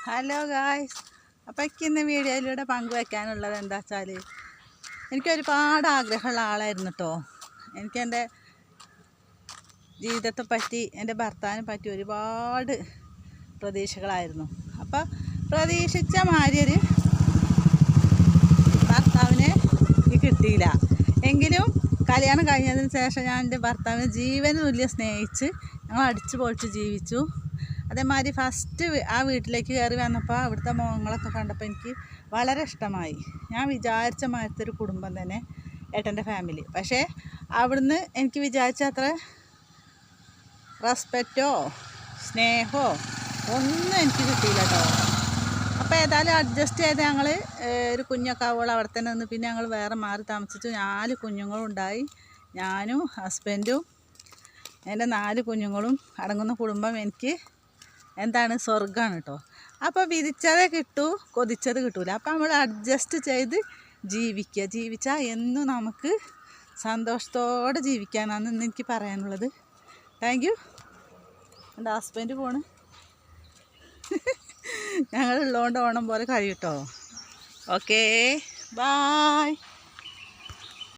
Hello guys. അപ്പോൾ ഇന്ന് വീഡിയോയിലൂടെ പങ്കുവയ്ക്കാനുള്ളത് എന്താ വെച്ചാൽ, എനിക്കൊരുപാട് ആഗ്രഹമുള്ള ആളായിരുന്നു കേട്ടോ. എനിക്കെൻ്റെ ജീവിതത്തെ പറ്റി, എൻ്റെ ഭർത്താവിനെ പറ്റി ഒരുപാട് പ്രതീക്ഷകളായിരുന്നു. അപ്പോൾ പ്രതീക്ഷിച്ച മാതിരി ഭർത്താവിനെ കിട്ടിയില്ല. എങ്കിലും കല്യാണം കഴിഞ്ഞതിന് ശേഷം ഞാൻ എൻ്റെ ഭർത്താവിനെ ജീവന് തുല്യം സ്നേഹിച്ച് ഞങ്ങൾ അടിച്ചു പൊളിച്ച് ജീവിച്ചു. അതേമാതിരി ഫസ്റ്റ് ആ വീട്ടിലേക്ക് കയറി വന്നപ്പോൾ അവിടുത്തെ മുഖങ്ങളൊക്കെ കണ്ടപ്പോൾ എനിക്ക് വളരെ ഇഷ്ടമായി. ഞാൻ വിചാരിച്ച മാതിരത്തെ ഒരു കുടുംബം തന്നെ ഏട്ടൻ്റെ ഫാമിലി. പക്ഷേ അവിടുന്ന് എനിക്ക് വിചാരിച്ച അത്ര റെസ്പെക്റ്റോ സ്നേഹമോ ഒന്നും എനിക്ക് കിട്ടിയില്ല കേട്ടോ. അപ്പോൾ ഏതായാലും അഡ്ജസ്റ്റ് ചെയ്ത് ഞങ്ങൾ ഒരു കുഞ്ഞൊക്കെ ആവുമ്പോൾ അവിടെ തന്നെ നിന്ന് പിന്നെ ഞങ്ങൾ വേറെ മാറി താമസിച്ചു. 4 കുഞ്ഞുങ്ങളും ഉണ്ടായി. ഞാനും ഹസ്ബൻഡും എൻ്റെ 4 കുഞ്ഞുങ്ങളും അടങ്ങുന്ന കുടുംബം എനിക്ക് എന്താണ് സ്വർഗ്ഗമാണ് കേട്ടോ. അപ്പോൾ വിധിച്ചതേ കിട്ടൂ, കൊതിച്ചത് കിട്ടൂല. അപ്പോൾ നമ്മൾ അഡ്ജസ്റ്റ് ചെയ്ത് ജീവിച്ചാൽ എന്നും നമുക്ക് സന്തോഷത്തോടെ ജീവിക്കാനാണ് ഇന്ന് എനിക്ക് പറയാനുള്ളത്. Thank you. എൻ്റെ ഹസ്ബൻഡ് പോണ്. ഞങ്ങളുള്ളതുകൊണ്ട് ഓണം പോലെ കഴിയും കേട്ടോ. Okay, bye.